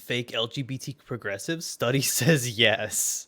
fake LGBT progressive? Study says yes.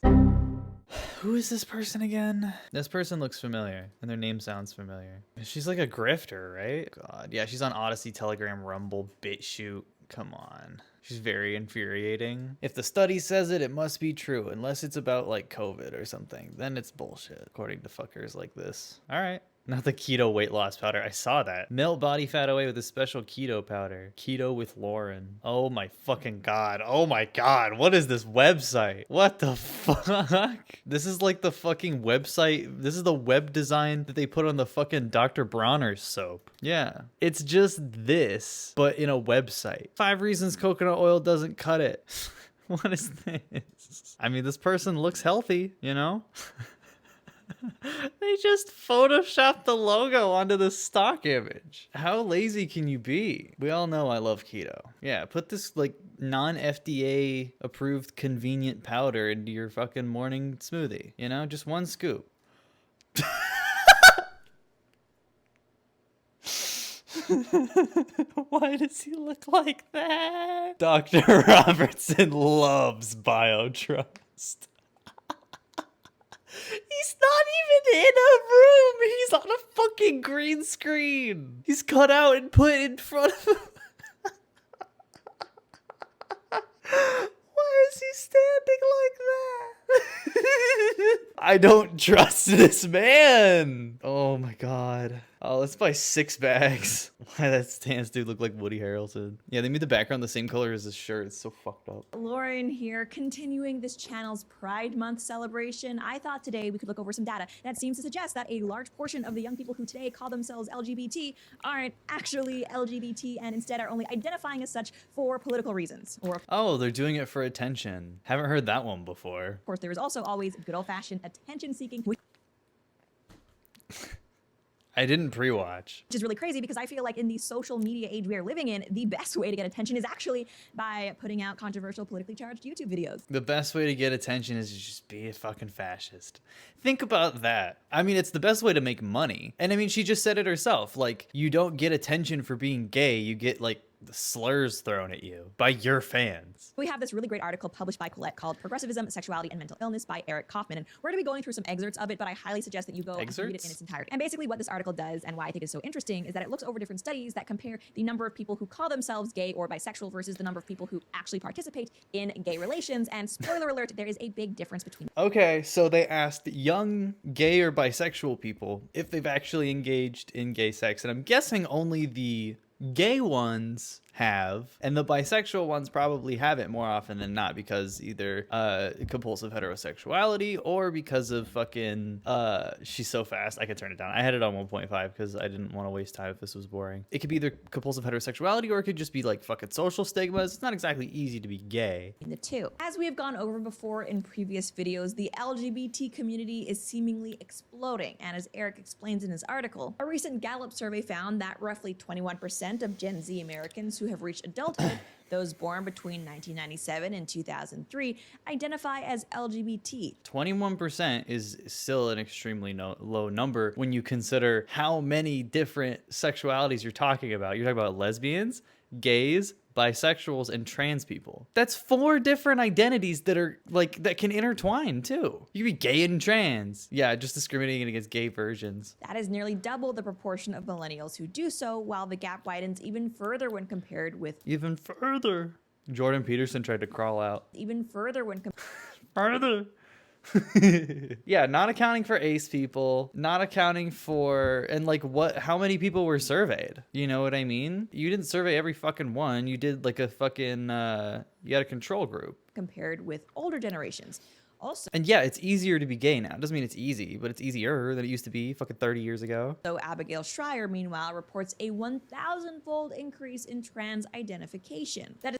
Who is this person again? This person looks familiar, and their name sounds familiar. She's like a grifter, right? God, yeah, she's on Odyssey, Telegram, Rumble, BitChute. Come on. She's very infuriating. If the study says it, it must be true, unless it's about like COVID or something. Then it's bullshit, according to fuckers like this. All right. Not the keto weight loss powder. I saw that. Melt body fat away with a special keto powder. Keto with Lauren. Oh my fucking God. Oh my God. What is this website? What the fuck? This is like the fucking website. This is the web design that they put on the fucking Dr. Bronner's soap. Yeah. It's just this, but in a website. 5 reasons coconut oil doesn't cut it. What is this? I mean, this person looks healthy, you know? They just photoshopped the logo onto the stock image. How lazy can you be? We all know I love keto. Yeah, put this like non-FDA approved convenient powder into your fucking morning smoothie. You know, just 1 scoop. Why does he look like that? Dr. Robertson loves Biotrust. He's not even in a room. He's on a fucking green screen. He's cut out and put in front of him. Why is he standing like that? I don't trust this man. Oh my God. Oh, let's buy 6 bags. Why that stance dude look like Woody Harrelson? Yeah, they made the background the same color as his shirt. It's so fucked up. Lauren here, continuing this channel's Pride Month celebration. I thought today we could look over some data that seems to suggest that a large portion of the young people who today call themselves LGBT aren't actually LGBT and instead are only identifying as such for political reasons. Or Oh, they're doing it for attention. Haven't heard that one before. of course, there is also always good old-fashioned attention seeking, which I didn't pre-watch. is really crazy because I feel like in the social media age we are living in, the best way to get attention is actually by putting out controversial, politically charged YouTube videos. The best way to get attention is to just be a fucking fascist. Think about that. I mean, it's the best way to make money. And I mean, she just said it herself. Like, you don't get attention for being gay. You get, like, the slurs thrown at you by your fans. We have this really great article published by Colette called Progressivism, Sexuality, and Mental Illness by Eric Kaufman. And we're going to be going through some excerpts of it, but I highly suggest that you go and read it in its entirety. And basically what this article does and why I think it's so interesting is that it looks over different studies that compare the number of people who call themselves gay or bisexual versus the number of people who actually participate in gay relations. And spoiler alert, there is a big difference between. Okay, so they asked young gay or bisexual people if they've actually engaged in gay sex. And I'm guessing only the gay ones have, and the bisexual ones probably haven't more often than not because either compulsive heterosexuality or because of fucking she's so fast I could turn it down. I had it on 1.5 because I didn't want to waste time if this was boring. It could be either compulsive heterosexuality or it could just be like fucking social stigmas. It's not exactly easy to be gay. The two. As we have gone over before in previous videos, the LGBT community is seemingly exploding, and as Eric explains in his article, a recent Gallup survey found that roughly 21% of Gen Z Americans who have reached adulthood, those born between 1997 and 2003, identify as LGBT. 21% is still an extremely low number when you consider how many different sexualities you're talking about. You're talking about lesbians, gays, bisexuals, and trans people. That's 4 different identities that are like that can intertwine too. You can be gay and trans. Yeah, just discriminating against gay versions. That is nearly double the proportion of millennials who do so, while the gap widens even further when compared with even further. Jordan Peterson tried to crawl out. Even further when further. Yeah, not accounting for ace people, not accounting for, and like how many people were surveyed? You know what I mean? You didn't survey every fucking one. You did like a fucking, you had a control group. Compared with older generations. Also, and yeah, it's easier to be gay now. It doesn't mean it's easy, but it's easier than it used to be fucking 30 years ago. So Abigail Schreier, meanwhile, reports a 1,000-fold increase in trans identification. That is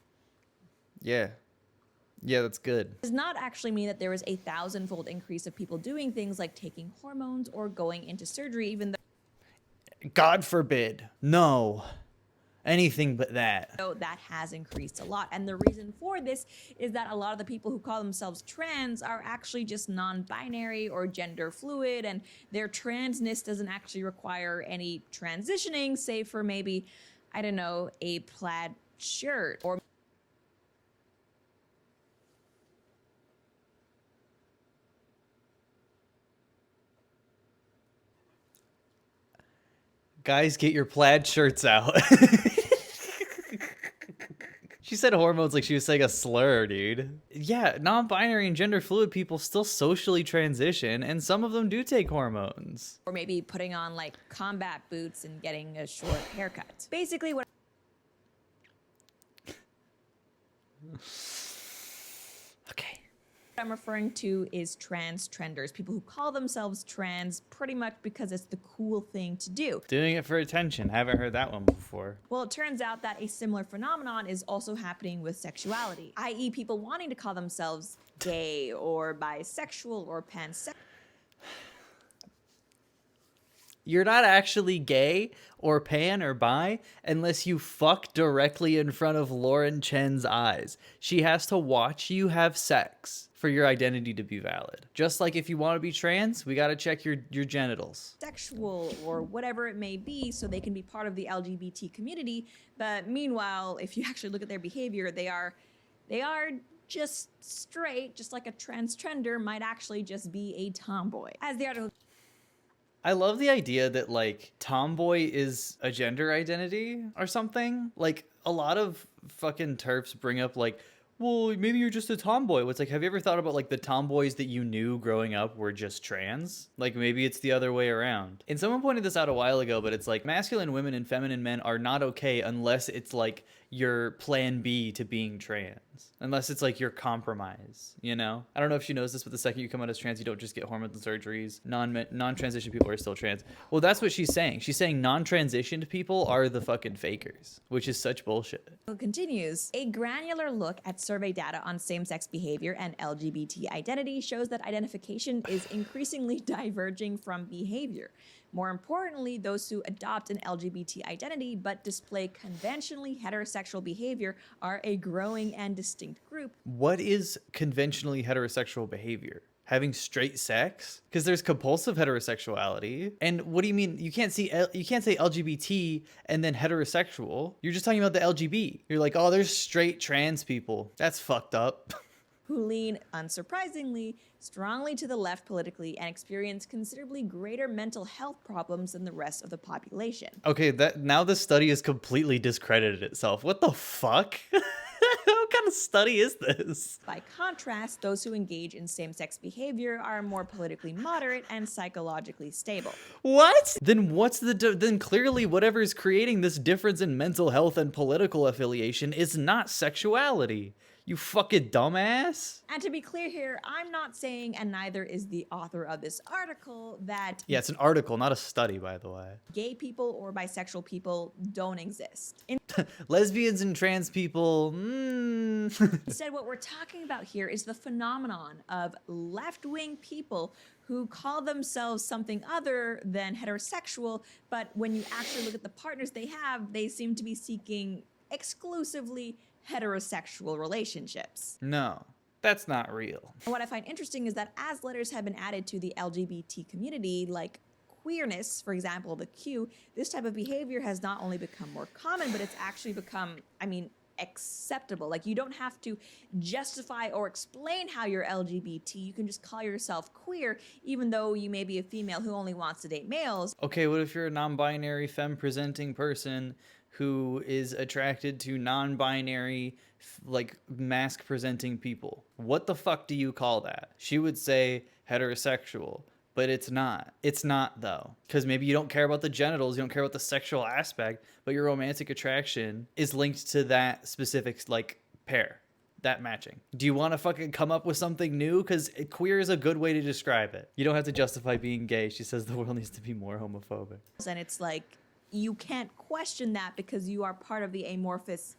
Yeah, that's good. Does not actually mean that there was a 1,000-fold increase of people doing things like taking hormones or going into surgery, even though God forbid. No. Anything but that. So that has increased a lot. And the reason for this is that a lot of the people who call themselves trans are actually just non-binary or gender fluid, and their transness doesn't actually require any transitioning, save for maybe, I don't know, a plaid shirt or Guys, get your plaid shirts out. She said hormones like she was saying a slur, dude. Yeah, non-binary and gender fluid people still socially transition, and some of them do take hormones. Or maybe putting on like combat boots and getting a short haircut. Basically what Okay. I'm referring to is trans trenders, people who call themselves trans pretty much because it's the cool thing to do. Doing it for attention. Haven't heard that one before. Well, it turns out that a similar phenomenon is also happening with sexuality, i.e. people wanting to call themselves gay or bisexual or pansexual. You're not actually gay or pan or bi unless you fuck directly in front of Lauren Chen's eyes. She has to watch you have sex for your identity to be valid. Just like if you want to be trans, we got to check your genitals. Sexual or whatever it may be so they can be part of the LGBT community. But meanwhile, if you actually look at their behavior, they are just straight, just like a trans-trender might actually just be a tomboy. As the article I love the idea that like tomboy is a gender identity or something. Like a lot of fucking TERFs bring up like, well, maybe you're just a tomboy. It's like, have you ever thought about like the tomboys that you knew growing up were just trans? Like maybe it's the other way around. And someone pointed this out a while ago, but it's like masculine women and feminine men are not okay unless it's like your plan B to being trans. Unless it's like your compromise, you know? I don't know if she knows this, but the second you come out as trans, you don't just get hormones and surgeries. Non-transition people are still trans. Well, that's what she's saying. She's saying non-transitioned people are the fucking fakers, which is such bullshit. continues. A granular look at survey data on same-sex behavior and LGBT identity shows that identification is increasingly diverging from behavior. More importantly, those who adopt an LGBT identity but display conventionally heterosexual behavior are a growing and distinct group. What is conventionally heterosexual behavior? Having straight sex? Because there's compulsive heterosexuality. And what do you mean? You can't say LGBT and then heterosexual. You're just talking about the LGB. You're like, oh, there's straight trans people. That's fucked up. Who lean, unsurprisingly, strongly to the left politically and experience considerably greater mental health problems than the rest of the population. Okay, now this study has completely discredited itself. What the fuck? What kind of study is this? By contrast, those who engage in same-sex behavior are more politically moderate and psychologically stable. What? Then then clearly whatever is creating this difference in mental health and political affiliation is not sexuality. You fucking dumbass. And to be clear here, I'm not saying, and neither is the author of this article, that Yeah, it's an article, not a study, by the way. gay people or bisexual people don't exist. Lesbians and trans people, Instead, what we're talking about here is the phenomenon of left-wing people who call themselves something other than heterosexual, but when you actually look at the partners they have, they seem to be seeking exclusively heterosexual relationships. No, that's not real. And what I find interesting is that as letters have been added to the LGBT community, like queerness, for example, the Q, this type of behavior has not only become more common, but it's actually become, acceptable. Like, you don't have to justify or explain how you're LGBT. You can just call yourself queer, even though you may be a female who only wants to date males. Okay, what if you're a non-binary femme-presenting person who is attracted to non-binary, like, mask-presenting people? What the fuck do you call that? She would say heterosexual, but it's not. It's not, though. Because maybe you don't care about the genitals, you don't care about the sexual aspect, but your romantic attraction is linked to that specific, like, pair. That matching. Do you want to fucking come up with something new? Because queer is a good way to describe it. You don't have to justify being gay. She says the world needs to be more homophobic. And it's like, you can't question that because you are part of the amorphous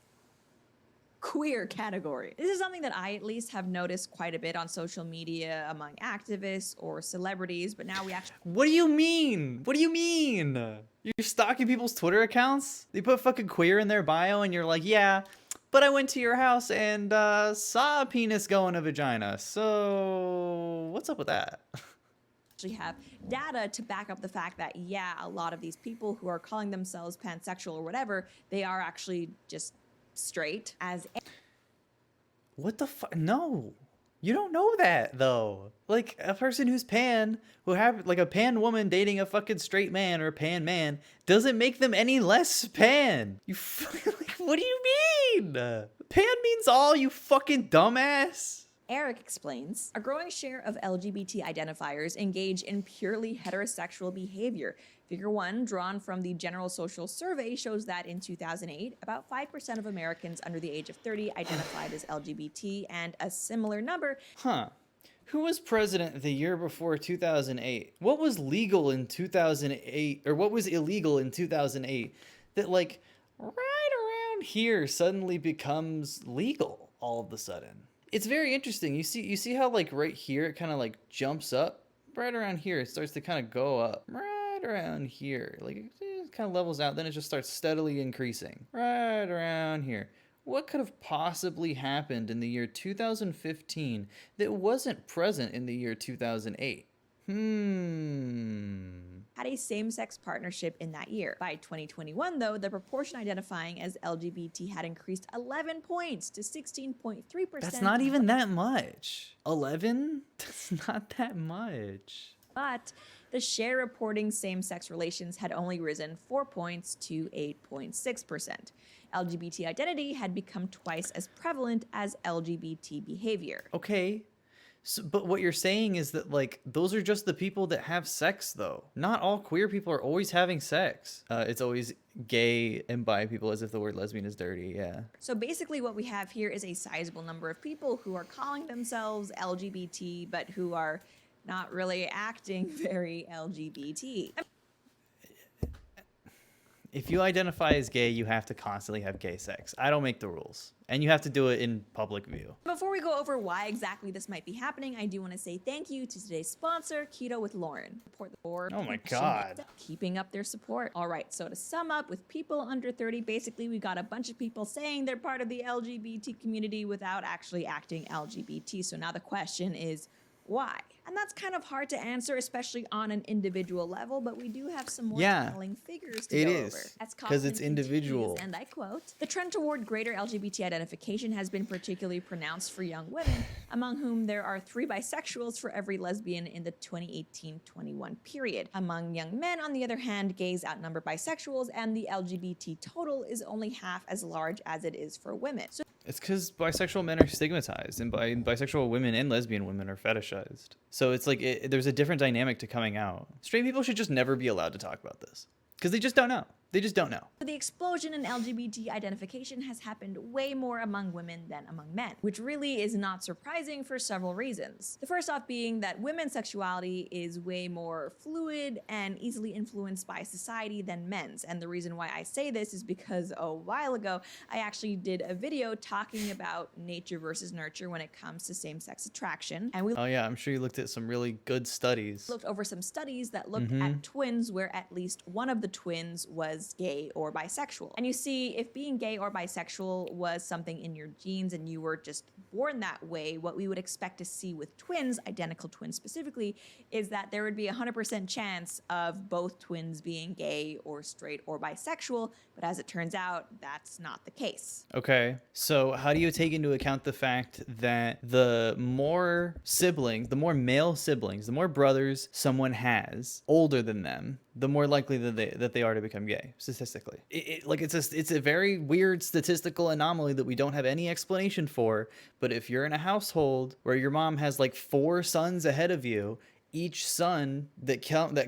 queer category. This is something that I at least have noticed quite a bit on social media among activists or celebrities, but now we actually... What do you mean? What do you mean? You're stalking people's Twitter accounts? They put fucking queer in their bio and you're like, yeah, but I went to your house and saw a penis go in a vagina. So what's up with that? Actually have data to back up the fact that, yeah, a lot of these people who are calling themselves pansexual or whatever, they are actually just straight as... What the fuck? No. You don't know that though. Like a person who's pan, who have like a pan woman dating a fucking straight man or a pan man, doesn't make them any less pan. You like, what do you mean? Pan means all, you fucking dumbass. Eric explains, a growing share of LGBT identifiers engage in purely heterosexual behavior. Figure 1, drawn from the General Social Survey, shows that in 2008, about 5% of Americans under the age of 30 identified as LGBT, and a similar number. Huh. Who was president the year before 2008? What was legal in 2008, or what was illegal in 2008 that, like, right around here suddenly becomes legal all of a sudden? It's very interesting. You see how, like, right here it kind of like jumps up. Right around here it starts to kind of go up. Right around here, like, it kind of levels out, then it just starts steadily increasing. Right around here. What could have possibly happened in the year 2015 that wasn't present in the year 2008? Had a same-sex partnership in that year. By 2021, though, the proportion identifying as LGBT had increased 11 points to 16.3%. That's not even that much. 11? That's not that much. But the share reporting same-sex relations had only risen 4 points to 8.6%. LGBT identity had become twice as prevalent as LGBT behavior. Okay. So, but what you're saying is that, like, those are just the people that have sex, though. Not all queer people are always having sex. It's always gay and bi people, as if the word lesbian is dirty, yeah. So basically what we have here is a sizable number of people who are calling themselves LGBT, but who are not really acting very LGBT. If you identify as gay, you have to constantly have gay sex. I don't make the rules. And you have to do it in public view. Before we go over why exactly this might be happening, I do want to say thank you to today's sponsor, Keto with Lauren. Support the board. Oh my God. Keeping up their support. All right, so to sum up, with people under 30, basically we got a bunch of people saying they're part of the LGBT community without actually acting LGBT. So now the question is, why? And that's kind of hard to answer, especially on an individual level, but we do have some more telling figures to go over. Because it's individual. Continues, and I quote, the trend toward greater LGBT identification has been particularly pronounced for young women, among whom there are 3 bisexuals for every lesbian in the 2018-21 period. Among young men, on the other hand, gays outnumber bisexuals, and the LGBT total is only half as large as it is for women. So it's because bisexual men are stigmatized, and bisexual women and lesbian women are fetishized. So it's like there's a different dynamic to coming out. Straight people should just never be allowed to talk about this because they just don't know. They just don't know. The explosion in LGBT identification has happened way more among women than among men, which really is not surprising for several reasons. The first off being that women's sexuality is way more fluid and easily influenced by society than men's. And the reason why I say this is because a while ago, I actually did a video talking about nature versus nurture when it comes to same-sex attraction. And oh yeah, I'm sure you looked at some really good studies. Looked over some studies that looked at twins where at least one of the twins was gay or bisexual. And you see, if being gay or bisexual was something in your genes and you were just born that way, what we would expect to see with twins, identical twins specifically, is that there would be a 100% chance of both twins being gay or straight or bisexual, but as it turns out, that's not the case. Okay, so how do you take into account the fact that the more siblings, the more male siblings, the more brothers someone has older than them, the more likely that they are to become gay, statistically. It's a very weird statistical anomaly that we don't have any explanation for, but if you're in a household where your mom has like 4 sons ahead of you, each son that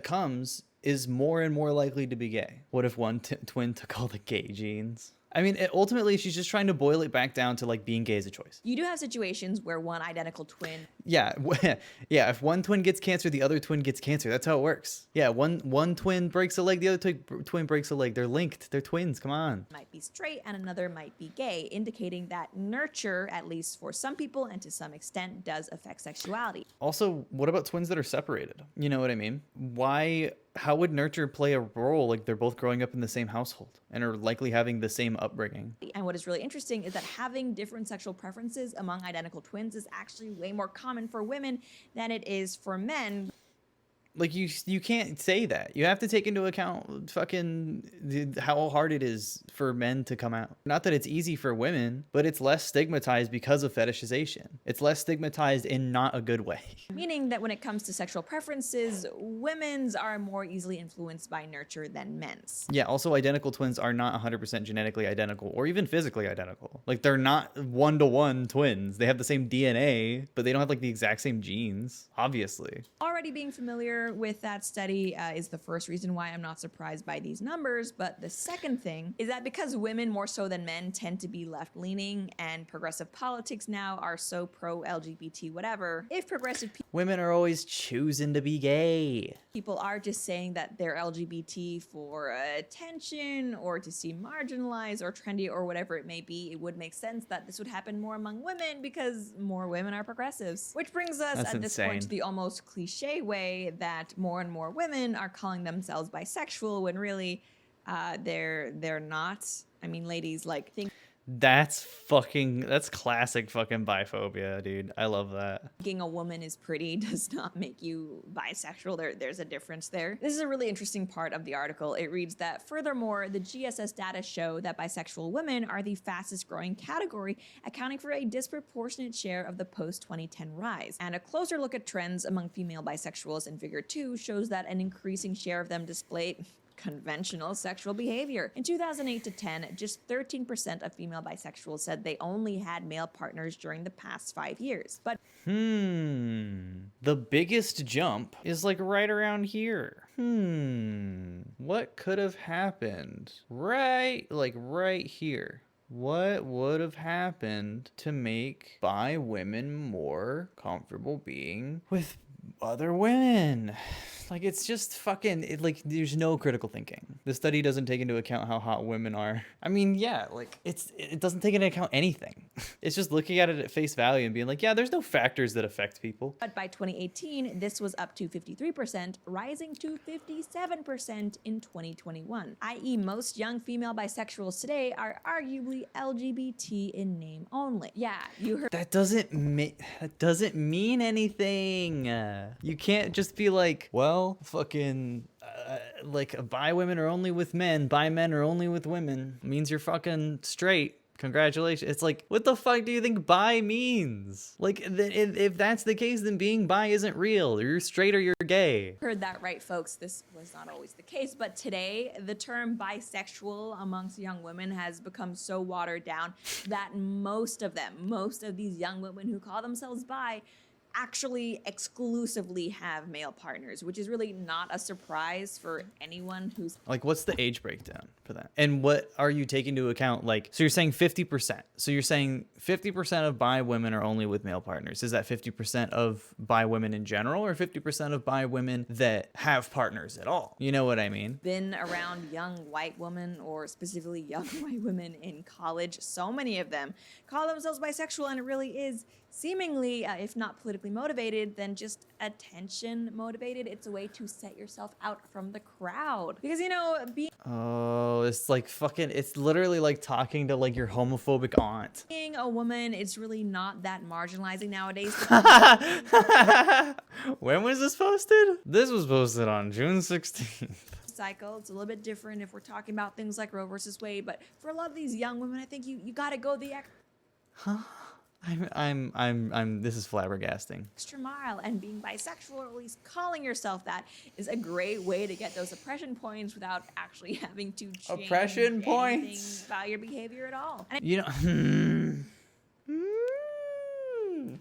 comes is more and more likely to be gay. What if one twin took all the gay genes? I mean, ultimately, she's just trying to boil it back down to, like, being gay is a choice. You do have situations where one identical twin... Yeah, yeah. If one twin gets cancer, the other twin gets cancer. That's how it works. Yeah, one twin breaks a leg, the other twin breaks a leg. They're linked. They're twins. Come on. Might be straight and another might be gay, indicating that nurture, at least for some people and to some extent, does affect sexuality. Also, what about twins that are separated? You know what I mean? How would nurture play a role? Like, they're both growing up in the same household and are likely having the same upbringing. And what is really interesting is that having different sexual preferences among identical twins is actually way more common for women than it is for men. Like you can't say that. You have to take into account fucking how hard it is for men to come out. Not that it's easy for women, but it's less stigmatized because of fetishization. It's less stigmatized in not a good way. Meaning that when it comes to sexual preferences, women's are more easily influenced by nurture than men's. Yeah, also identical twins are not 100% genetically identical or even physically identical. Like they're not one-to-one twins. They have the same DNA, but they don't have like the exact same genes, obviously. Already being familiar with that study is the first reason why I'm not surprised by these numbers, but the second thing is that because women more so than men tend to be left-leaning and progressive politics now are so pro-LGBT whatever, if progressive Women are always choosing to be gay. people are just saying that they're LGBT for attention or to seem marginalized or trendy or whatever it may be, it would make sense that this would happen more among women because more women are progressives. Which brings us That's at this insane. point to the almost cliche way that more and more women are calling themselves bisexual when really they're not. I mean, ladies, like, That's classic fucking biphobia, dude. I love that. thinking a woman is pretty does not make you bisexual. There's a difference there. This is a really interesting part of the article. It reads that, furthermore, the GSS data show that bisexual women are the fastest growing category, accounting for a disproportionate share of the post-2010 rise. And a closer look at trends among female bisexuals in Figure 2 shows that an increasing share of them displayed conventional sexual behavior. In 2008 to 10, just 13% of female bisexuals said they only had male partners during the past 5 years. But The biggest jump is like right around here. What could have happened? Right here. What would have happened to make bi women more comfortable being with other women? Like, it's just fucking, like, there's no critical thinking. The study doesn't take into account how hot women are. I mean, yeah, like, it doesn't take into account anything. It's just looking at it at face value and being like, yeah, there's no factors that affect people. But by 2018, this was up to 53%, rising to 57% in 2021, i.e. most young female bisexuals today are arguably LGBT in name only. Yeah, you heard That doesn't mean anything. You can't just be like, well, fucking like bi women are only with men, bi men are only with women. Means you're fucking straight. Congratulations. It's like, what the fuck do you think bi means? Like, if that's the case, then being bi isn't real. You're straight or you're gay. heard that right, folks. This was not always the case, but today the term bisexual amongst young women has become so watered down that most of these young women who call themselves bi actually exclusively have male partners, which is really not a surprise for anyone who's Like, what's the age breakdown for that? And what are you taking into account? Like, so you're saying 50%. So you're saying 50% of bi women are only with male partners. Is that 50% of bi women in general or 50% of bi women that have partners at all? You know what I mean? been around young white women, or specifically young white women in college. So many of them call themselves bisexual, and it really is seemingly, if not politically motivated, then just attention motivated. It's a way to set yourself out from the crowd. Because, you know, Oh, it's like fucking, it's literally like talking to like your homophobic aunt. being a woman, it's really not that marginalizing nowadays. When was this posted? This was posted on June 16th. Cycle. It's a little bit different if we're talking about things like Roe versus Wade, but for a lot of these young women, I think you gotta go the This is flabbergasting. extra mile, and being bisexual, or at least calling yourself that, is a great way to get those oppression points without actually having to change Oppression points about your behavior at all. And You know,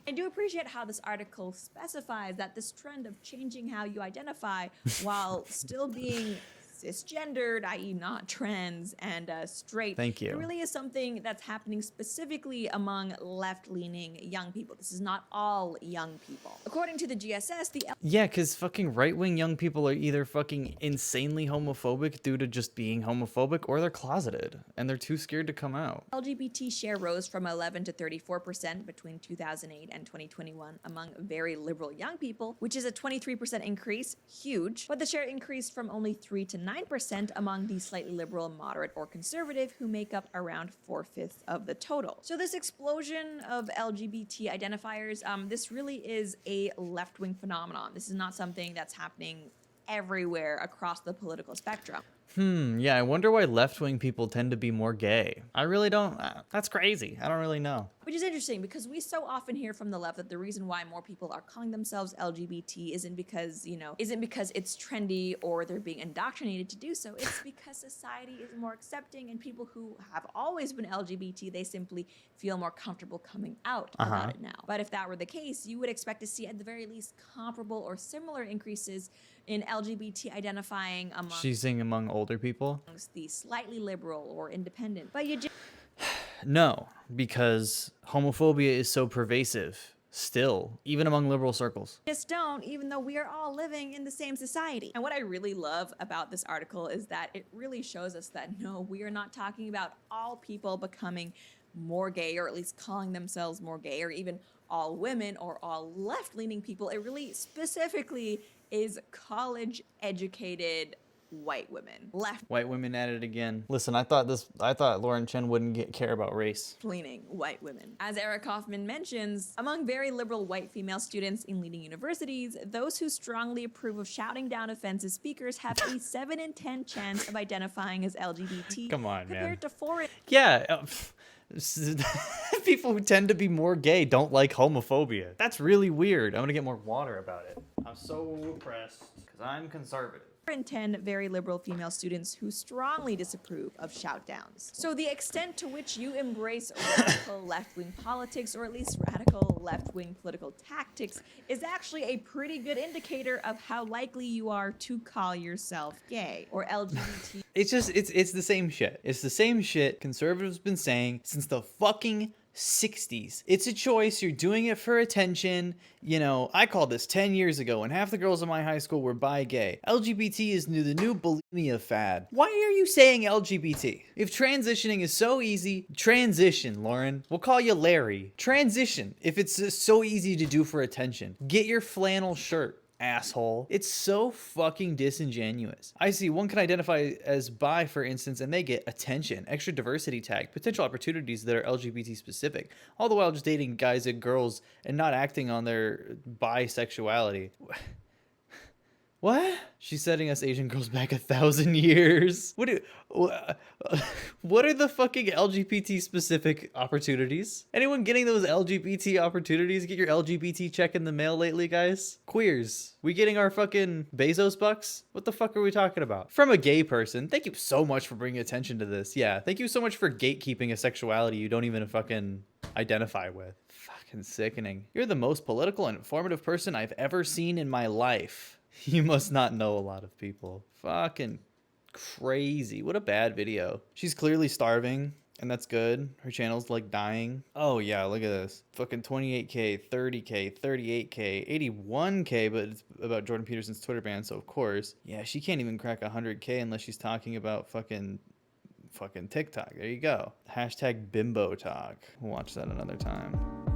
I do appreciate how this article specifies that this trend of changing how you identify while still being cisgendered, i.e. not trans, and straight. Thank you. It really is something that's happening specifically among left-leaning young people. This is not all young people. According to the GSS, the yeah, because fucking right-wing young people are either fucking insanely homophobic due to just being homophobic, or they're closeted and they're too scared to come out. LGBT share rose from 11 to 34% between 2008 and 2021 among very liberal young people, which is a 23% increase, huge, but the share increased from only 3 to 9% among the slightly liberal, moderate, or conservative, who make up around 4/5 of the total. So this explosion of LGBT identifiers, this really is a left-wing phenomenon. This is not something that's happening everywhere across the political spectrum. Yeah, I wonder why left-wing people tend to be more gay. I really don't, that's crazy. I don't really know. Which is interesting because we so often hear from the left that the reason why more people are calling themselves LGBT isn't because it's trendy or they're being indoctrinated to do so. It's because society is more accepting and people who have always been LGBT, they simply feel more comfortable coming out about it now. But if that were the case, you would expect to see at the very least comparable or similar increases in LGBT identifying among older people? The slightly liberal or independent. But you just No, because homophobia is so pervasive still, even among liberal circles. don't, even though we are all living in the same society. And what I really love about this article is that it really shows us that no, we are not talking about all people becoming more gay, or at least calling themselves more gay, or even all women or all left-leaning people. It really specifically is college-educated white women. White women at it again. Listen, I thought Lauren Chen wouldn't care about race. Leaning white women. As Eric Kaufman mentions, among very liberal white female students in leading universities, those who strongly approve of shouting down offensive speakers have a 7 in 10 chance of identifying as LGBT. Come on, compared to 4 in Yeah. People who tend to be more gay don't like homophobia. That's really weird. I'm gonna get more water about it. I'm so oppressed because I'm conservative. 10 very liberal female students who strongly disapprove of shout-downs. So the extent to which you embrace radical left-wing politics, or at least radical left-wing political tactics, is actually a pretty good indicator of how likely you are to call yourself gay or LGBT. It's the same shit. It's the same shit conservatives have been saying since the fucking 60s. It's a choice. You're doing it for attention. You know, I called this 10 years ago when half the girls in my high school were bi-gay. LGBT is the new bulimia fad. Why are you saying LGBT? If transitioning is so easy, transition, Lauren. We'll call you Larry. Transition if it's so easy to do for attention. Get your flannel shirt, asshole. It's so fucking disingenuous. I see one can identify as bi, for instance, and they get attention, extra diversity tag, potential opportunities that are LGBT specific, all the while just dating guys and girls and not acting on their bisexuality. What? She's setting us Asian girls back 1,000 years. What are the fucking LGBT specific opportunities? Anyone getting those LGBT opportunities? Get your LGBT check in the mail lately, guys? Queers, we getting our fucking Bezos bucks? What the fuck are we talking about? From a gay person, thank you so much for bringing attention to this. Yeah, thank you so much for gatekeeping a sexuality you don't even fucking identify with. Fucking sickening. You're the most political and informative person I've ever seen in my life. You must not know a lot of people. Fucking crazy. What a bad video. She's clearly starving, and that's good. Her channel's like dying. Oh yeah, look at this. Fucking 28K, 30K, 38K, 81K, but it's about Jordan Peterson's Twitter ban, so of course. Yeah, she can't even crack 100K unless she's talking about fucking TikTok. There you go. Hashtag bimbo talk. We'll watch that another time.